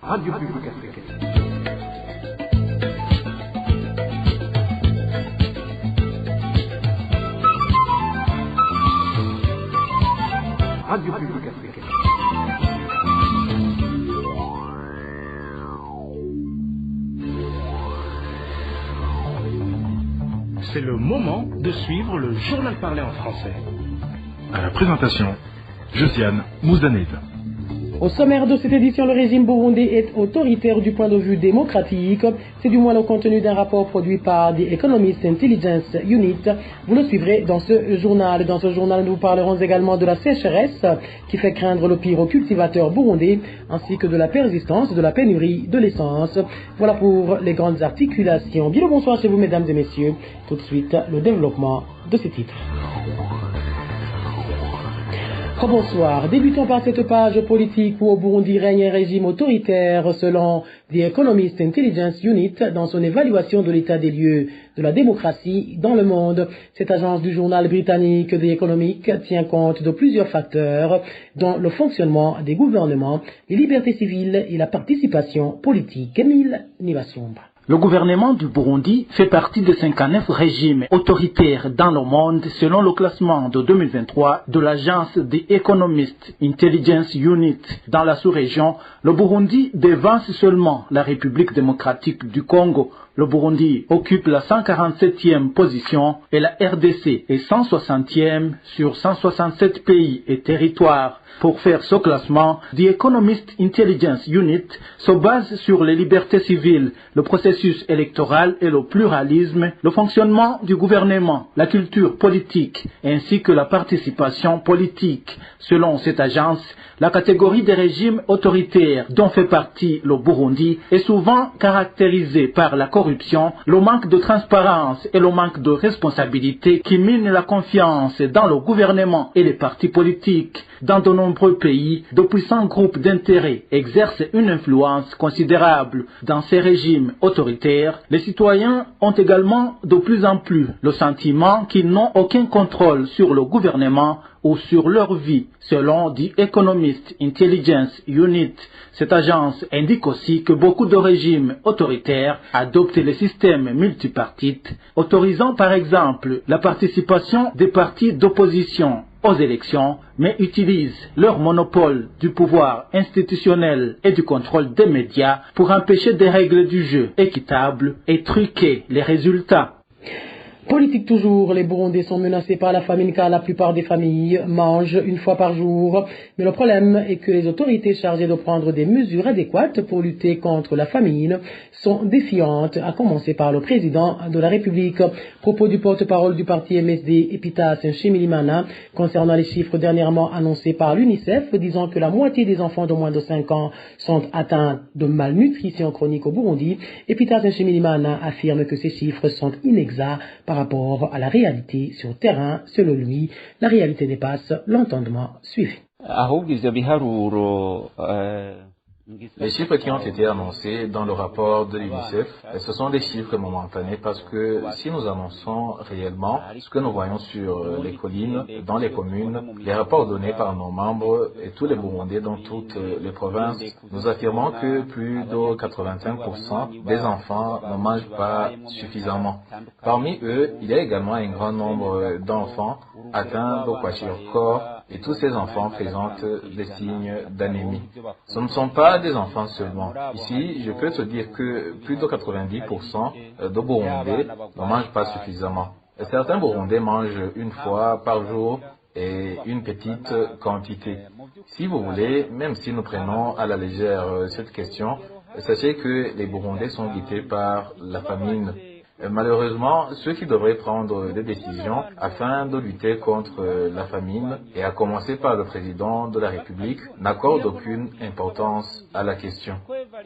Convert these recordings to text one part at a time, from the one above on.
Radio Publique Africaine. Radio Publique Africaine. C'est le moment de suivre le journal parlé en français. À la présentation, Josiane Mouzaned. Au sommaire de cette édition, le régime burundais est autoritaire du point de vue démocratique. C'est du moins le contenu d'un rapport produit par The Economist Intelligence Unit. Vous le suivrez dans ce journal. Dans ce journal, nous vous parlerons également de la sécheresse qui fait craindre le pire aux cultivateurs burundais, ainsi que de la persistance de la pénurie de l'essence. Voilà pour les grandes articulations. Bien le bonsoir chez vous, mesdames et messieurs. Tout de suite, le développement de ces titres. Bonsoir. Débutons par cette page politique où au Burundi règne un régime autoritaire selon The Economist Intelligence Unit dans son évaluation de l'état des lieux de la démocratie dans le monde. Cette agence du journal britannique The Economic tient compte de plusieurs facteurs dont le fonctionnement des gouvernements, les libertés civiles et la participation politique. Émile Nibasumba. Le gouvernement du Burundi fait partie des 59 régimes autoritaires dans le monde selon le classement de 2023 de l'agence The Economist Intelligence Unit. Dans la sous-région, le Burundi devance seulement la République démocratique du Congo. Le Burundi occupe la 147e position et la RDC est 160e sur 167 pays et territoires. Pour faire ce classement, The Economist Intelligence Unit se base sur les libertés civiles, le processus électoral et le pluralisme, le fonctionnement du gouvernement, la culture politique ainsi que la participation politique. Selon cette agence, la catégorie des régimes autoritaires dont fait partie le Burundi est souvent caractérisée par la corruption, le manque de transparence et le manque de responsabilité qui minent la confiance dans le gouvernement et les partis politiques. Dans de nombreux pays, de puissants groupes d'intérêts exercent une influence considérable dans ces régimes autoritaires. Les citoyens ont également de plus en plus le sentiment qu'ils n'ont aucun contrôle sur le gouvernement ou sur leur vie, selon The Economist Intelligence Unit. Cette agence indique aussi que beaucoup de régimes autoritaires adoptent les systèmes multipartites, autorisant par exemple la participation des partis d'opposition aux élections, mais utilisent leur monopole du pouvoir institutionnel et du contrôle des médias pour empêcher des règles du jeu équitables et truquer les résultats. Politique toujours, les Burundais sont menacés par la famine car la plupart des familles mangent une fois par jour. Mais le problème est que les autorités chargées de prendre des mesures adéquates pour lutter contre la famine sont défiantes, à commencer par le président de la République. Propos du porte-parole du parti MSD, Epitas Nshimirimana, concernant les chiffres dernièrement annoncés par l'UNICEF, disant que la moitié des enfants de moins de 5 ans sont atteints de malnutrition chronique au Burundi. Epitas Nshimirimana affirme que ces chiffres sont inexacts par rapport à la réalité sur le terrain. Selon lui, la réalité dépasse l'entendement suivi. Les chiffres qui ont été annoncés dans le rapport de l'UNICEF, ce sont des chiffres momentanés parce que si nous annonçons réellement ce que nous voyons sur les collines, dans les communes, les rapports donnés par nos membres et tous les Burundais dans toutes les provinces, nous affirmons que plus de 85% des enfants ne mangent pas suffisamment. Parmi eux, il y a également un grand nombre d'enfants atteints de kwashiorkor et tous ces enfants présentent des signes d'anémie. Ce ne sont pas des enfants seulement. Ici, je peux te dire que plus de 90% de Burundais ne mangent pas suffisamment. Certains Burundais mangent une fois par jour et une petite quantité. Si vous voulez, même si nous prenons à la légère cette question, sachez que les Burundais sont guettés par la famine. Malheureusement, ceux qui devraient prendre des décisions afin de lutter contre la famine, et à commencer par le président de la République, n'accordent aucune importance à la question.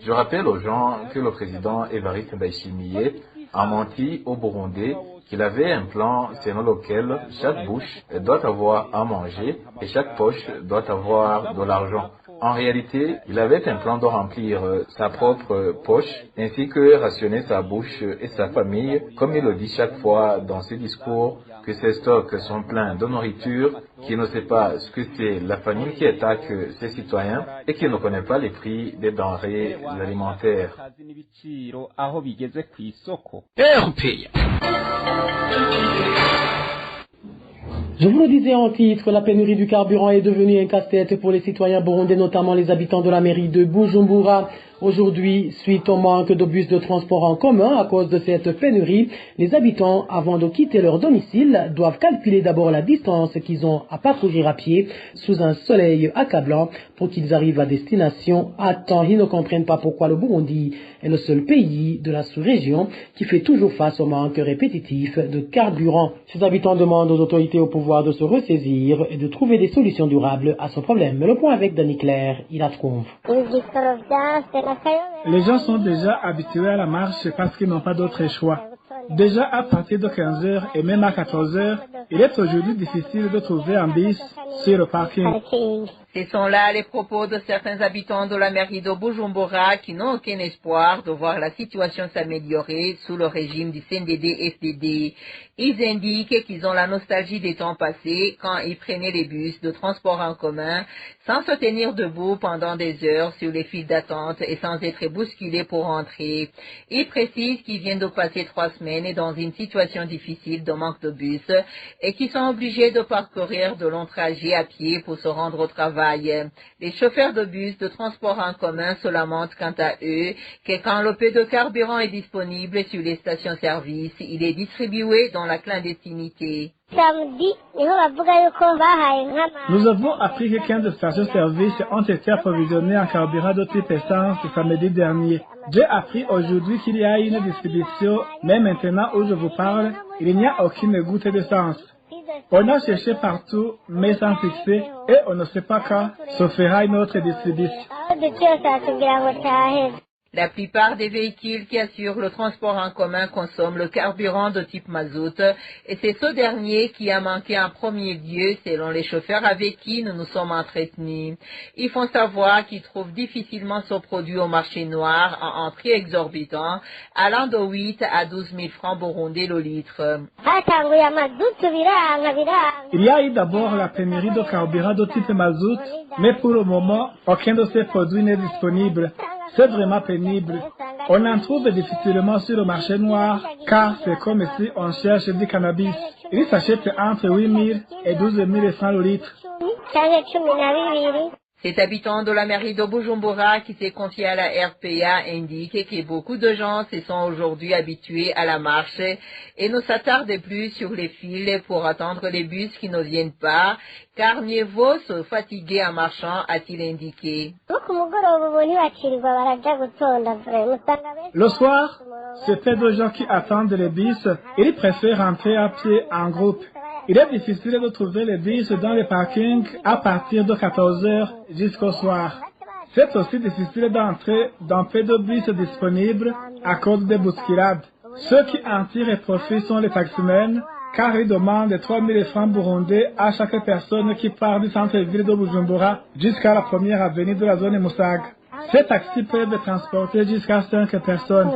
Je rappelle aux gens que le président Evariste Ndayishimiye a menti aux Burundais qu'il avait un plan selon lequel chaque bouche doit avoir à manger et chaque poche doit avoir de l'argent. En réalité, il avait un plan de remplir sa propre poche ainsi que rationner sa bouche et sa famille, comme il le dit chaque fois dans ses discours, que ces stocks sont pleins de nourriture, qui ne sait pas ce que c'est la famine qui attaque ses citoyens et qui ne connaît pas les prix des denrées alimentaires. Je vous le disais en titre, la pénurie du carburant est devenue un casse-tête pour les citoyens burundais, notamment les habitants de la mairie de Bujumbura. Aujourd'hui, suite au manque de bus de transport en commun à cause de cette pénurie, les habitants, avant de quitter leur domicile, doivent calculer d'abord la distance qu'ils ont à parcourir à pied sous un soleil accablant pour qu'ils arrivent à destination à temps. Ils ne comprennent pas pourquoi le Burundi est le seul pays de la sous-région qui fait toujours face au manque répétitif de carburant. Ces habitants demandent aux autorités au pouvoir de se ressaisir et de trouver des solutions durables à ce problème. Mais le point avec Danny Claire, il a trouvé. Les gens sont déjà habitués à la marche parce qu'ils n'ont pas d'autre choix. Déjà à partir de 15h et même à 14h, il est aujourd'hui difficile de trouver un bus sur le parking. Ce sont là les propos de certains habitants de la mairie de Bujumbura qui n'ont aucun espoir de voir la situation s'améliorer sous le régime du CNDD-FDD. Ils indiquent qu'ils ont la nostalgie des temps passés quand ils prenaient les bus de transport en commun sans se tenir debout pendant des heures sur les files d'attente et sans être bousculés pour entrer. Ils précisent qu'ils viennent de passer 3 semaines dans une situation difficile de manque de bus et qu'ils sont obligés de parcourir de longs trajets à pied pour se rendre au travail. Les chauffeurs de bus de transport en commun se lamentent quant à eux que quand le peu de carburant est disponible sur les stations-service, il est distribué dans la clandestinité. Nous avons appris que 15 stations-service ont été approvisionnées en carburant de type essence samedi dernier. J'ai appris aujourd'hui qu'il y a une distribution, mais maintenant où je vous parle, il n'y a aucune goutte d'essence. On a cherché partout, mais sans succès, et on ne sait pas quand se fera une autre distribution. La plupart des véhicules qui assurent le transport en commun consomment le carburant de type mazout et c'est ce dernier qui a manqué en premier lieu selon les chauffeurs avec qui nous nous sommes entretenus. Ils font savoir qu'ils trouvent difficilement ce produit au marché noir à un prix exorbitant allant de 8 à 12 000 francs burundais le litre. Il y a eu d'abord la pénurie de carburant de type mazout, mais pour le moment, aucun de ces produits n'est disponible. C'est vraiment pénible. On en trouve difficilement sur le marché noir, car c'est comme si on cherche du cannabis. Il s'achète entre 8 000 et 12 000 francs le litre. Cet habitant de la mairie de Bujumbura qui s'est confié à la RPA indique que beaucoup de gens se sont aujourd'hui habitués à la marche et ne s'attardent plus sur les files pour attendre les bus qui ne viennent pas, car mieux vaut se fatiguer en marchant, a-t-il indiqué. Le soir, c'est peu de gens qui attendent les bus, ils préfèrent rentrer à pied en groupe. Il est difficile de trouver les bus dans les parkings à partir de 14h jusqu'au soir. C'est aussi difficile d'entrer dans peu de bus disponibles à cause des bousculades. Ceux qui en tirent profit sont les taximens, car ils demandent 3 000 francs burundais à chaque personne qui part du centre-ville de Bujumbura jusqu'à la première avenue de la zone Musaga. Ces taxis peuvent transporter jusqu'à 5 personnes.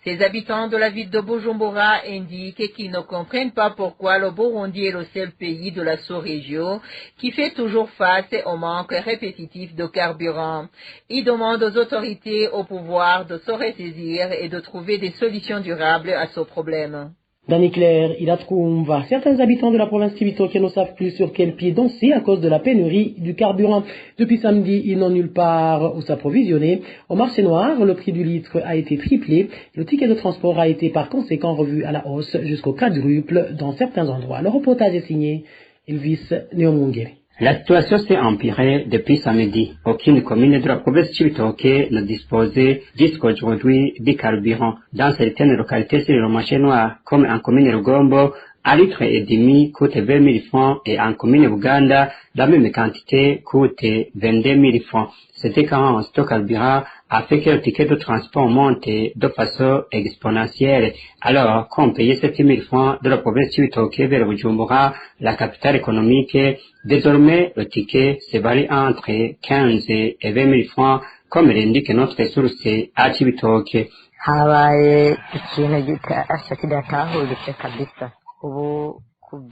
Ces habitants de la ville de Bujumbura indiquent qu'ils ne comprennent pas pourquoi le Burundi est le seul pays de la sous-région qui fait toujours face au manque répétitif de carburant. Ils demandent aux autorités au pouvoir de se ressaisir et de trouver des solutions durables à ce problème. Danny Claire, il a trouvé certains habitants de la province Cibitoke ne savent plus sur quel pied danser à cause de la pénurie du carburant. Depuis samedi, ils n'ont nulle part où s'approvisionner. Au marché noir, le prix du litre a été triplé. Le ticket de transport a été par conséquent revu à la hausse jusqu'au quadruple dans certains endroits. Le reportage est signé Elvis Neomungere. La situation s'est empirée depuis samedi. Aucune commune de la province Cibitoke ne disposait jusqu'aujourd'hui du carburant. Dans certaines localités sur le marché noir, comme en commune Rugombo, un litre et demi coûte 20 000 francs et en commune Buganda, la même quantité coûte 22 000 francs. C'était quand un stock carburant a fait que le ticket de transport monte de façon exponentielle. Alors qu'on payait 7 000 francs de la province Cibitoke vers Bujumbura, la capitale économique, désormais le ticket se varie entre 15 et 20 000 francs, comme l'indique notre source à Cibitoke. habaye ikintu gitasha kidatahuritse kabisa ubu.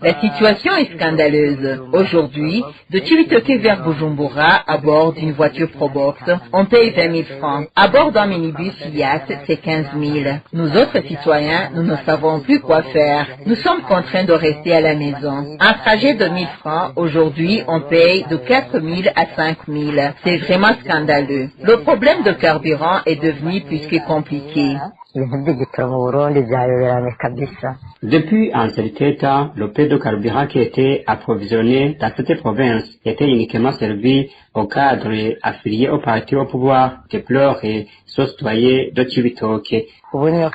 La situation est scandaleuse. Aujourd'hui, de Chibitoke vers Bujumbura, à bord d'une voiture Probox, on paye 20 000 francs. À bord d'un minibus IAS, c'est 15 000. Nous autres citoyens, nous ne savons plus quoi faire. Nous sommes contraints de rester à la maison. Un trajet de 1 000 francs, aujourd'hui, on paye de 4 000 à 5 000. C'est vraiment scandaleux. Le problème de carburant est devenu plus que compliqué. Depuis en cet état, le peu de carburant qui était approvisionné dans cette province était uniquement servi aux cadres affiliés au parti au pouvoir, déplore et citoyens de Chibitoke. Même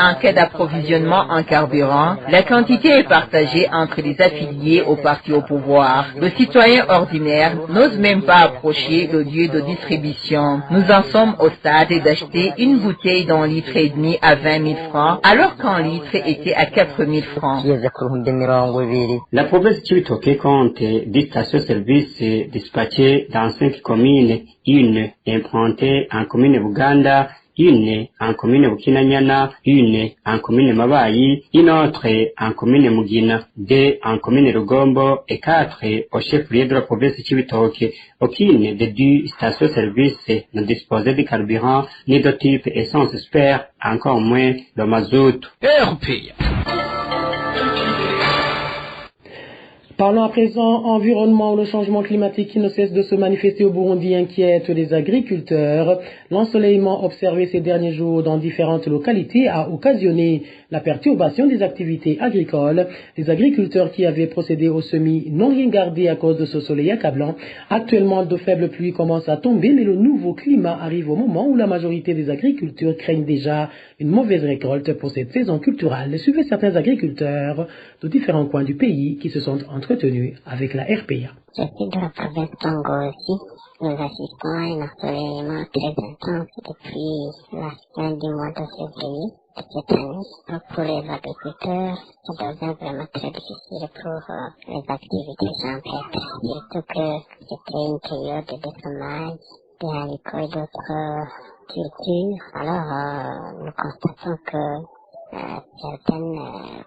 en cas d'approvisionnement en carburant, la quantité est partagée entre les affiliés au parti au pouvoir. Le citoyen ordinaire n'ose même pas approcher le lieu de distribution. Nous en sommes au stade d'acheter une bouteille d'un litre et demi à 20 000 francs, alors qu'un litre était à 4 000 francs. La province de Chibitoke compte 10 stations-service dispatchées dans 5 communes, une implantée en commune Buganda, une en commune Bukinanyana, une en commune Mabayi, une autre en commune Mugina, 2 en commune Rugombo et 4 au chef-lieu de la province de Chibitoke. Aucune des 2 stations-service ne disposait de carburant ni de type essence spare, encore moins de mazout. Parlons à présent environnement. Le changement climatique qui ne cesse de se manifester au Burundi inquiète les agriculteurs. L'ensoleillement observé ces derniers jours dans différentes localités a occasionné la perturbation des activités agricoles. Les agriculteurs qui avaient procédé au semis n'ont rien gardé à cause de ce soleil accablant. Actuellement, de faibles pluies commencent à tomber, mais le nouveau climat arrive au moment où la majorité des agriculteurs craignent déjà une mauvaise récolte pour cette saison culturelle. Suivez certains agriculteurs de différents coins du pays qui se sont entretenus avec la RPA. Je suis de la province d'Angozi. Nous assistons à un ensoleillement très intense depuis la fin du mois de février de cette année. Donc pour les agriculteurs, ça devient vraiment très difficile pour les activités champêtres. Surtout que c'était une période de semoirs des haricots et d'autres cultures. Alors nous constatons que certaines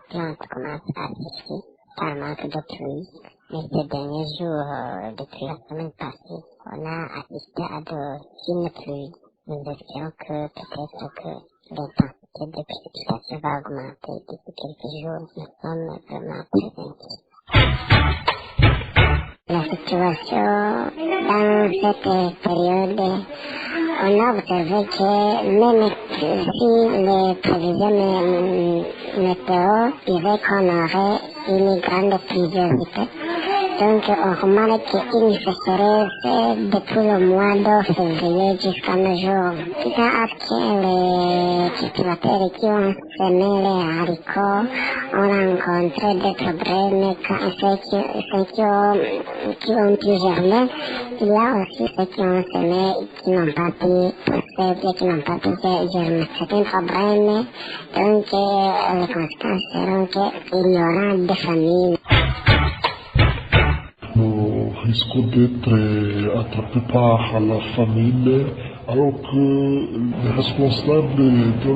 plantes commencent à sécher par manque de pluie. Mais ces derniers jours, depuis la semaine passée, on a assisté à de fines pluies. Nous espérons que peut-être que l'intensité des précipitations va augmenter d'ici quelques jours. Nous sommes vraiment très inquiets. La situation dans cette période, on a observé que même si les prévisions météo disaient qu'on aurait une grande pluviosité, donc on remarque une sécheresse depuis le mois de février jusqu'à nos jours. Tout à que les cultivateurs qui ont semé les haricots ont rencontré des problèmes quand ceux qui ont pu germer. Il y a aussi ceux qui ont semé qui n'ont pas pu pousser, qui n'ont pas pu germer. C'est un problème. Donc les conséquences seront qu'il y aura des famines. Nous risquons d'être attrapés par la famine, alors que les responsables de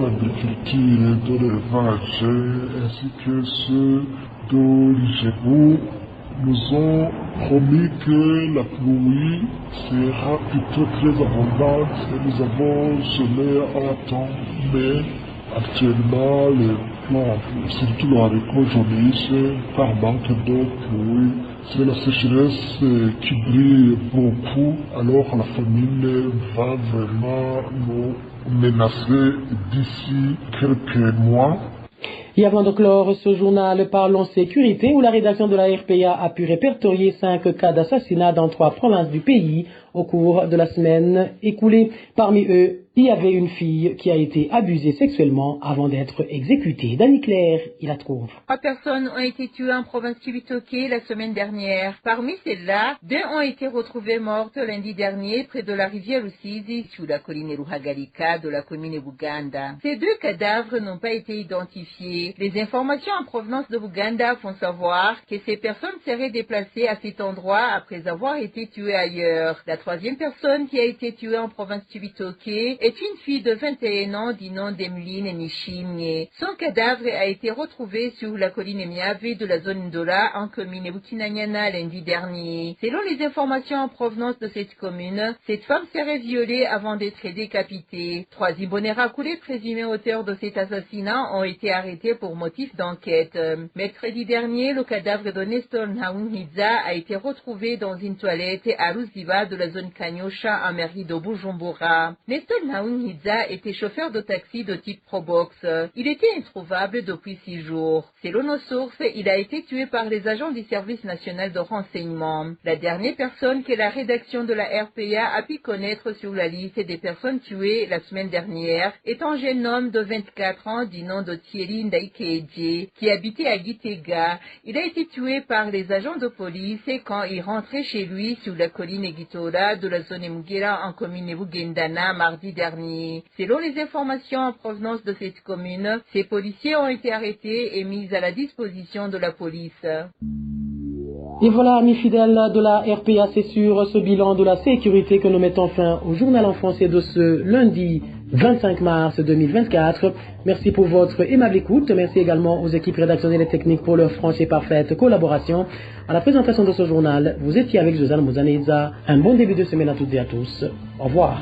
l'agriculture et de l'élevage, ainsi que ceux de l'Igébou, nous ont promis que la pluie sera plutôt très abondante et nous avons semé à temps. Mais actuellement, les plantes, surtout le haricot, jaunissent par manque de pluie. C'est la sécheresse qui brille beaucoup, alors la famine va vraiment nous menacer d'ici quelques mois. Et avant de clore ce journal, parlons sécurité, où la rédaction de la RPA a pu répertorier 5 cas d'assassinat dans 3 provinces du pays au cours de la semaine écoulée. Parmi eux, il y avait une fille qui a été abusée sexuellement avant d'être exécutée. Dany Claire, il la trouve. 3 personnes ont été tuées en province Chibitoke la semaine dernière. Parmi celles-là, 2 ont été retrouvées mortes lundi dernier près de la rivière Rusizi sur la colline Ruhagarika de la commune Buganda. Ces 2 cadavres n'ont pas été identifiés. Les informations en provenance de Buganda font savoir que ces personnes seraient déplacées à cet endroit après avoir été tuées ailleurs. La 3e personne qui a été tuée en province Chibitoke est une fille de 21 ans du nom d'Emeline Nishimye. Son cadavre a été retrouvé sur la colline Miave de la zone Ndola en commune Bukinanyana lundi dernier. Selon les informations en provenance de cette commune, cette femme serait violée avant d'être décapitée. 3 Imbonerakure présumés auteurs de cet assassinat ont été arrêtés pour motif d'enquête. Mercredi dernier, le cadavre de Nestor Nhaunghidza a été retrouvé dans une toilette à Ruziba de la zone Kanyosha en mairie de Bujumbura. Nestor Nhaunghidza était chauffeur de taxi de type Probox. Il était introuvable depuis 6 jours. Selon nos sources, il a été tué par les agents du service national de renseignement. La dernière personne que la rédaction de la RPA a pu connaître sur la liste des personnes tuées la semaine dernière est un jeune homme de 24 ans du nom de Thierry Ndaikeje qui habitait à Gitega. Il a été tué par les agents de police quand il rentrait chez lui sur la colline Gitora de la zone Mugera en commune Bugendana mardi dernier. Selon les informations en provenance de cette commune, ces policiers ont été arrêtés et mis à la disposition de la police. Et voilà, amis fidèles de la RPA, c'est sur ce bilan de la sécurité que nous mettons fin au journal en français de ce lundi 25 mars 2024. Merci pour votre aimable écoute. Merci également aux équipes rédactionnelles et techniques pour leur franche et parfaite collaboration. À la présentation de ce journal, vous étiez avec Josiane Mouzaneza. Un bon début de semaine à toutes et à tous. Au revoir.